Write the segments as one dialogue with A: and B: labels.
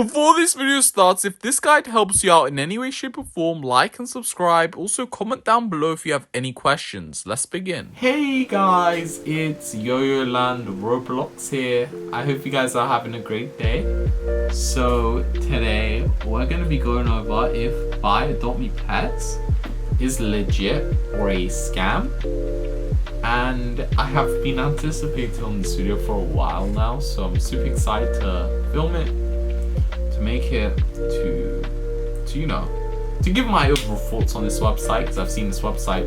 A: Before this video starts, if this guide helps you out in any way, shape or form, like and subscribe. Also comment down below if you have any questions. Let's begin. Hey guys, it's Yo-Yo Land Roblox here. I hope you guys are having a great day. So today we're going to be going over if buy adopt me pets is legit or a scam. And I have been anticipating on this video for a while now, so I'm super excited to film it, to make it, to give my overall thoughts on this website, because I've seen this website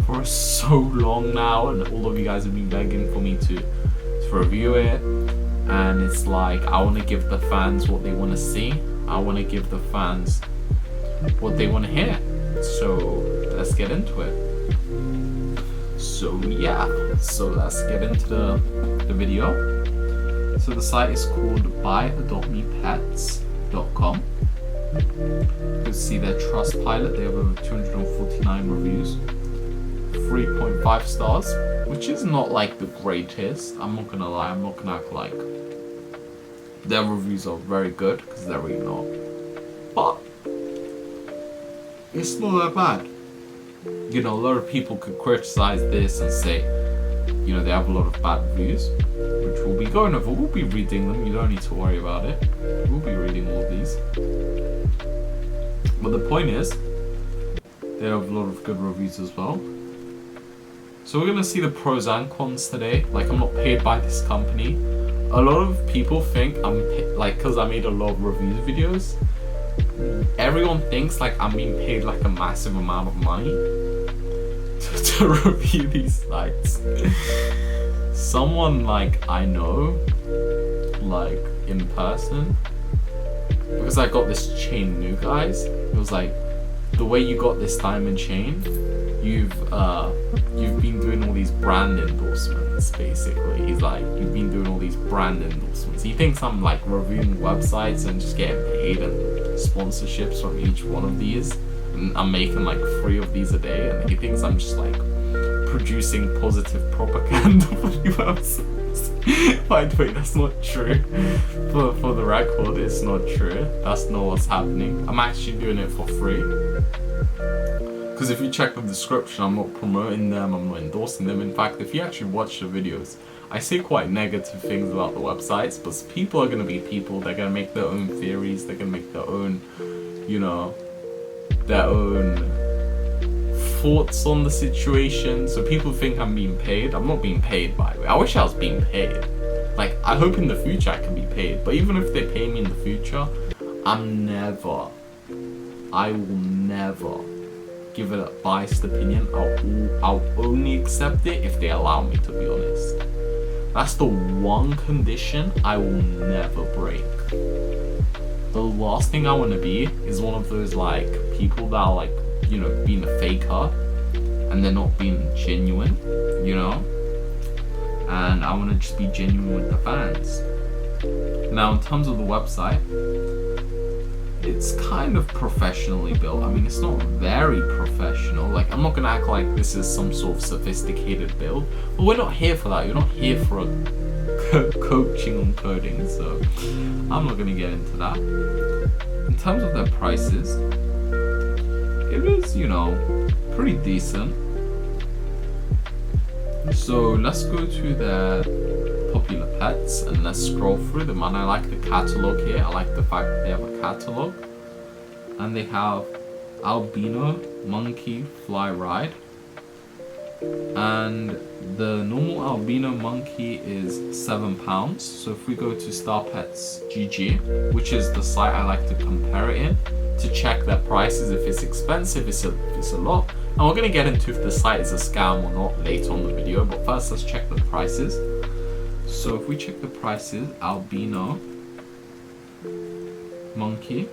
A: for so long now, and all of you guys have been begging for me to review it. And it's like, I want to give the fans what they want to see. I want to give the fans what they want to hear. So let's get into it. So yeah, so let's get into the video. So the site is called adoptmepets.com. You can see their Trustpilot. They have over 249 reviews, 3.5 stars, which is not like the greatest. I'm not gonna lie, I'm not gonna act like their reviews are very good, because they're really not. But it's not that bad. You know, a lot of people could criticize this and say, you know, they have a lot of bad reviews, which we'll be going over. We'll be reading them. You don't need to worry about it. We'll be reading all of these. But the point is, they have a lot of good reviews as well. So we're going to see the pros and cons today. Like, I'm not paid by this company. A lot of people think I'm like, because I made a lot of reviews videos, everyone thinks like I'm being paid like a massive amount of money to review these sites. Someone like I know, like in person, because I got this chain new, guys. It was like, the way you got this diamond chain, you've been doing all these brand endorsements. Basically, he's like, you've been doing all these brand endorsements. He thinks I'm like reviewing websites and just getting paid and sponsorships from each one of these, and I'm making like 3 of these a day, and he thinks I'm just like producing positive propaganda for the websites. By the way, that's not true. For the record, it's not true. That's not what's happening. I'm actually doing it for free, because if you check the description, I'm not promoting them, I'm not endorsing them. In fact, if you actually watch the videos, I say quite negative things about the websites, but people are going to be people. They're going to make their own theories, they're going to make their own, you know, their own thoughts on the situation. So people think I'm being paid. I'm not being paid, by the way. I wish I was being paid. Like, I hope in the future I can be paid, but even if they pay me in the future, I will never give it a biased opinion. I'll only accept it if they allow me, to be honest. That's the one condition I will never break. The last thing I want to be is one of those like people that are like, you know, being a faker and they're not being genuine, you know. And I want to just be genuine with the fans. Now, in terms of the website, it's kind of professionally built. I mean, it's not very professional. Like, I'm not gonna act like this is some sort of sophisticated build, but we're not here for that. You're not here for a coaching on coding, so I'm not gonna get into that. In terms of their prices, it is, you know, pretty decent. So let's go to their popular pets and let's scroll through them. And I like the catalog here. I like the fact that they have a catalog, and they have albino monkey fly ride, and the normal albino monkey is £7. So if we go to Star Pets GG, which is the site I like to compare it in to check their prices, if it's expensive, if it's a lot. And we're going to get into if the site is a scam or not later on the video, but first let's check the prices. So if we check the prices, albino monkey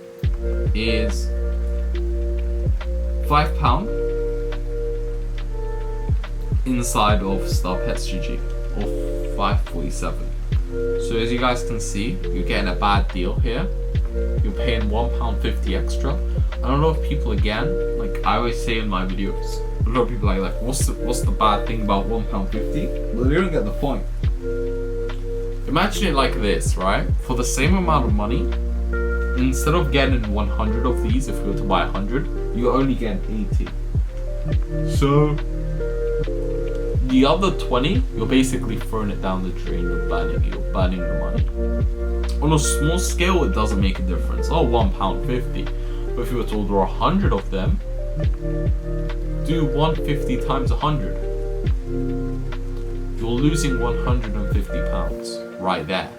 A: is £5 inside of Star Pets GG, or $5.47. So as you guys can see, you're getting a bad deal here. You're paying £1.50 extra. And a lot of people, again, like I always say in my videos, a lot of people are like, what's the bad thing about £1.50? Well, they don't get the point. Imagine it like this, right? For the same amount of money, instead of getting 100 of these, if you were to buy 100, you only get 80. So the other 20, you're basically throwing it down the drain. You're burning the money. On a small scale, it doesn't make a difference. Oh, £1.50. But if you were to order 100 of them, do 150 times 100. You're losing £150 right there.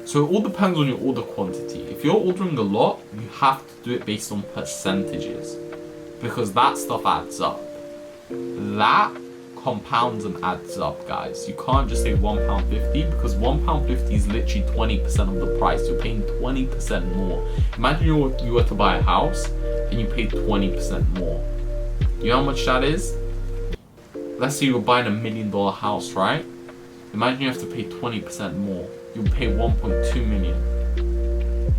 A: So it all depends on your order quantity. If you're ordering a lot, you have to do it based on percentages, because that stuff adds up. That compounds and adds up, guys. You can't just say £1.50, because £1.50 is literally 20% of the price. You're paying 20% more. Imagine you were to buy a house and you paid 20% more. You know how much that is? Let's say you're buying $1 million house, right? Imagine you have to pay 20% more. You'll pay 1.2 million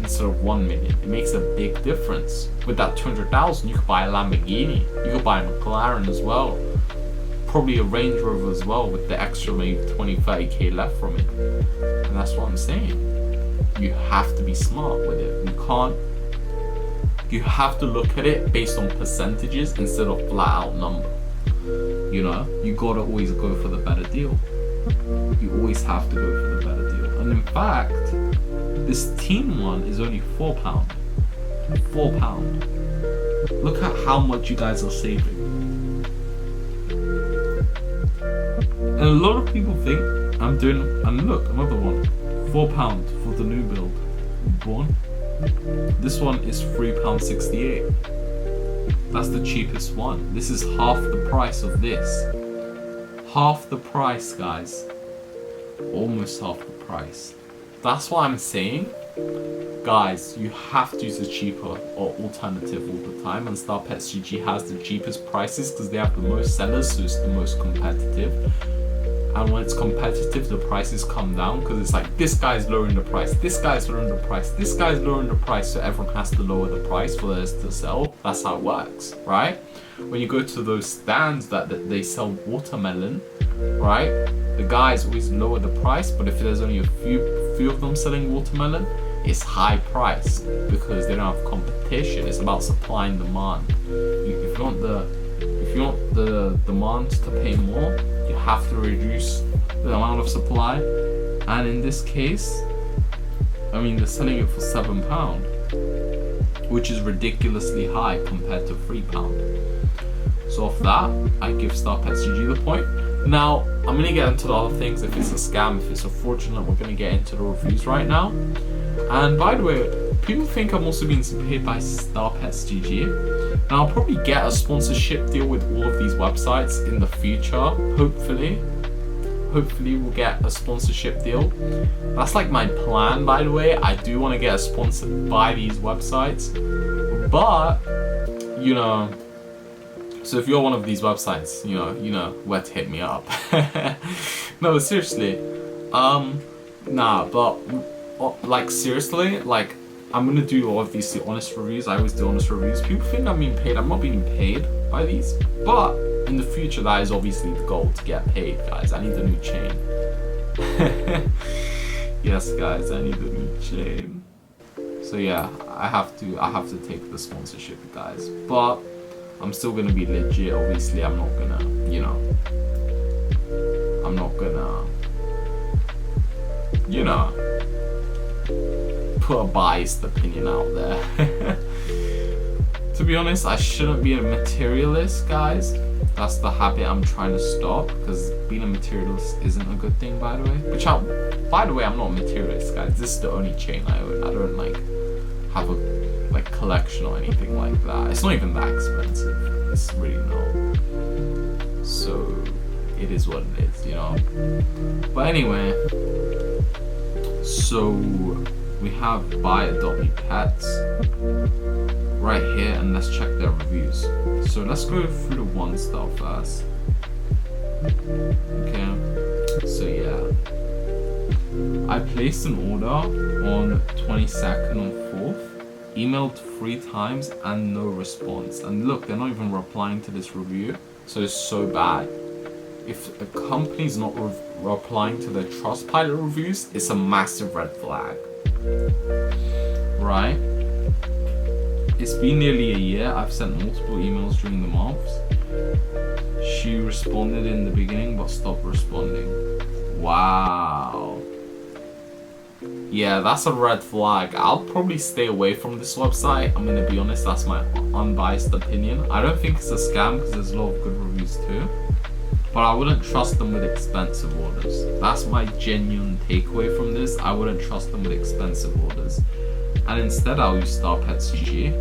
A: instead of 1 million. It makes a big difference. With that 200,000, you could buy a Lamborghini. You could buy a McLaren as well. Probably a Range Rover as well, with the extra maybe 20-30k left from it. And that's what I'm saying. You have to be smart with it. You have to look at it based on percentages instead of flat out number. You know, you gotta always go for the better deal. You always have to go for the better deal. And in fact, this teen one is only £4. £4. Look at how much you guys are saving. And a lot of people think I'm doing, and look, another one, £4 for the new build. Born. This one is £3.68. That's the cheapest one. This is half the price of this. Half the price, guys. Almost half the price. That's what I'm saying. Guys, you have to use a cheaper or alternative all the time, and Star Pets GG has the cheapest prices because they have the most sellers, so it's the most competitive. And when it's competitive, the prices come down, because it's like, this guy's lowering the price, this guy's lowering the price, this guy's lowering the price, so everyone has to lower the price for us to sell. That's how it works, right? When you go to those stands that they sell watermelon, right? The guys always lower the price, but if there's only a few of them selling watermelon, it's high price because they don't have competition. It's about supply and demand. If you want the demand to pay more, you have to reduce the amount of supply. And in this case, I mean, they're selling it for £7, which is ridiculously high compared to £3. So off that, I give Star Pets GG the point. Now, I'm gonna get into the other things. If it's a scam, if it's a fraudulent, we're gonna get into the reviews right now. And by the way, people think I'm also being paid by Star Pets GG. Now, I'll probably get a sponsorship deal with all of these websites in the future, hopefully. Hopefully we'll get a sponsorship deal. That's like my plan, by the way. I do want to get a sponsored by these websites. But, you know, so if you're one of these websites, you know where to hit me up. No, but seriously. Nah, but like seriously, like I'm gonna do all of these honest reviews. I always do honest reviews. People think I'm being paid. I'm not being paid by these, but in the future, that is obviously the goal, to get paid, guys. I need a new chain. Yes, guys, I need a new chain. So yeah, I have to take the sponsorship, guys. But I'm still gonna be legit. Obviously, I'm not gonna, put a biased opinion out there. To be honest, I shouldn't be a materialist, guys. That's the habit I'm trying to stop, because being a materialist isn't a good thing, by the way. By the way, I'm not a materialist, guys. This is the only chain I own. I don't have a collection or anything like that. It's not even that expensive. It's really not. So it is what it is, But anyway, so we have buy Adopt Me Pets right here, and let's check their reviews. So let's go through the one star first. Okay, so yeah, I placed an order on 22nd on 4th, emailed 3 times and no response. And look, they're not even replying to this review, so it's so bad. If a company's not replying to their Trustpilot reviews, it's a massive red flag. right? It's been nearly a year. I've sent multiple emails during the months. She responded in the beginning but stopped responding. Wow. Yeah, that's a red flag. I'll probably stay away from this website. I'm gonna be honest, that's my unbiased opinion. I don't think it's a scam because there's a lot of good reviews too. But I wouldn't trust them with expensive orders. That's my genuine takeaway from this. I wouldn't trust them with expensive orders. And instead I'll use StarPetsGG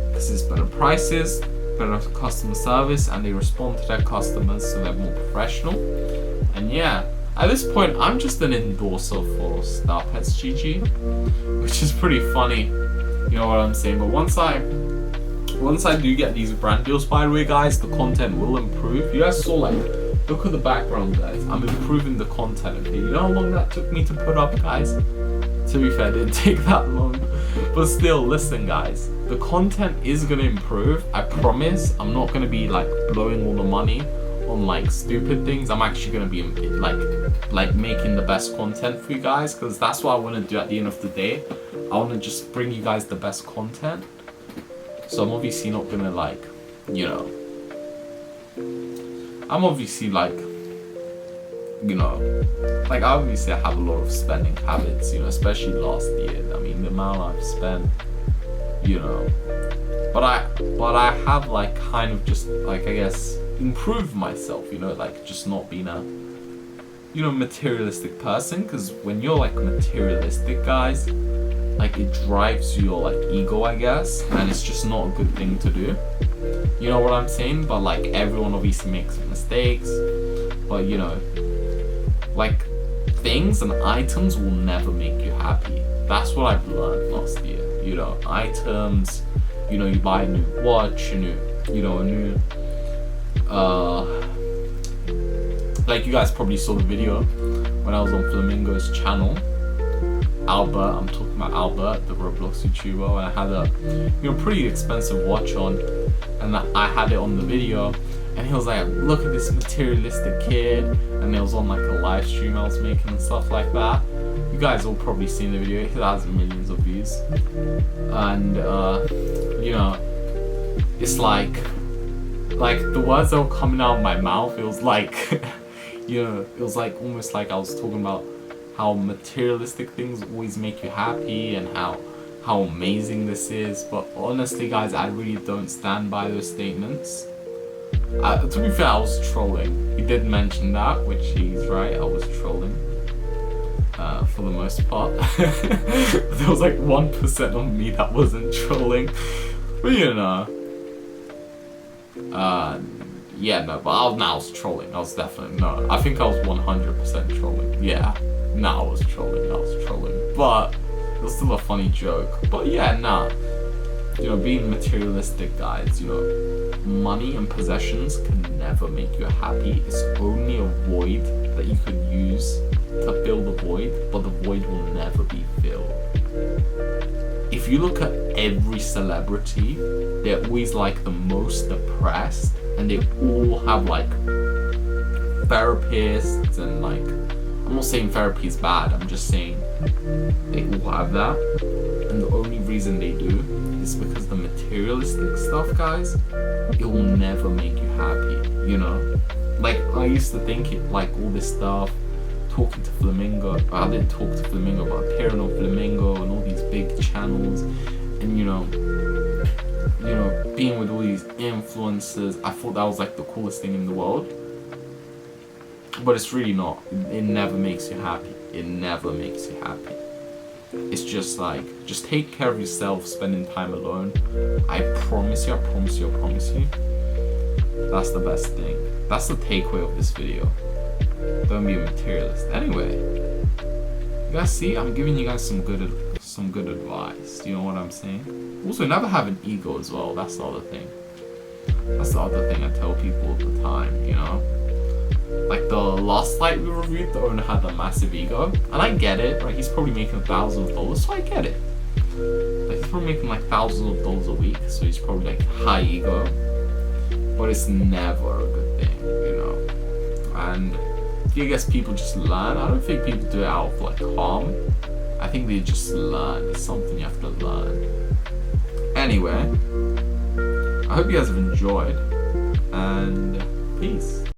A: because it's better prices, better customer service, and they respond to their customers so they're more professional. And yeah, at this point I'm just an endorser for StarPetsGG, which is pretty funny, you know what I'm saying. But once I do get these brand deals, by the way guys, the content will improve. You guys saw, like, look at the background guys, I'm improving the content, okay? You know how long that took me to put up, guys? To be fair, it didn't take that long, but still, listen guys, the content is gonna improve. I promise. I'm not gonna be like blowing all the money on like stupid things. I'm actually gonna be like making the best content for you guys, because that's what I want to do at the end of the day. I want to just bring you guys the best content. So I'm obviously not gonna, like, you know, I'm obviously like, you know, like obviously I have a lot of spending habits, you know, especially last year. I mean, the amount I've spent, you know, but I have like kind of just like, I guess, improved myself, you know, like just not being a, you know, materialistic person. Because when you're like materialistic guys, like it drives your like ego, I guess, and it's just not a good thing to do, you know what I'm saying. But like everyone obviously makes mistakes, but you know, like things and items will never make you happy. That's what I've learned last year. You know, items, you know, you buy a new watch, a new like you guys probably saw the video when I was on Flamingo's channel. Albert, I'm talking about Albert, the Roblox YouTuber, and I had a, you know, pretty expensive watch on, and I had it on the video, and he was like, look at this materialistic kid, and it was on like a live stream I was making and stuff like that. You guys all probably seen the video. It has millions of views, and you know, it's like the words that were coming out of my mouth, it was like you know, it was like almost like I was talking about how materialistic things always make you happy and how amazing this is. But honestly guys, I really don't stand by those statements. To be fair, I was trolling. He did mention that, which he's right, I was trolling for the most part. There was like 1% of me that wasn't trolling, but you know, yeah, no, but I was trolling. I was definitely, no, I think I was 100% trolling. Yeah, I was trolling, but it was still a funny joke. But yeah, you know, being materialistic guys, you know, money and possessions can never make you happy. It's only a void that you could use to fill the void, but the void will never be filled. If you look at every celebrity, they're always like the most depressed, and they all have like therapists, and like, I'm not saying therapy is bad, I'm just saying they all have that, and the only reason they do is because the materialistic stuff, guys, it will never make you happy, you know? Like, I used to think it, like, all this stuff, talking to Flamingo, I didn't talk to Flamingo, but appearing on Flamingo and all these big channels, and you know, being with all these influencers, I thought that was like the coolest thing in the world. But it's really not. It never makes you happy. It never makes you happy. It's just like, just take care of yourself, spending time alone. I promise you, that's the best thing. That's the takeaway of this video. Don't be a materialist. Anyway, you guys see, I'm giving you guys some good advice. Do you know what I'm saying? Also, never have an ego as well. That's the other thing. That's the other thing I tell people all the time, you know? Like the last site we reviewed, the owner had a massive ego. And I get it, right? He's probably making thousands of dollars, so I get it. Like, he's probably making like thousands of dollars a week, so he's probably like high ego. But it's never a good thing, you know? And I guess people just learn. I don't think people do it out of like harm. I think they just learn. It's something you have to learn. Anyway, I hope you guys have enjoyed, and peace.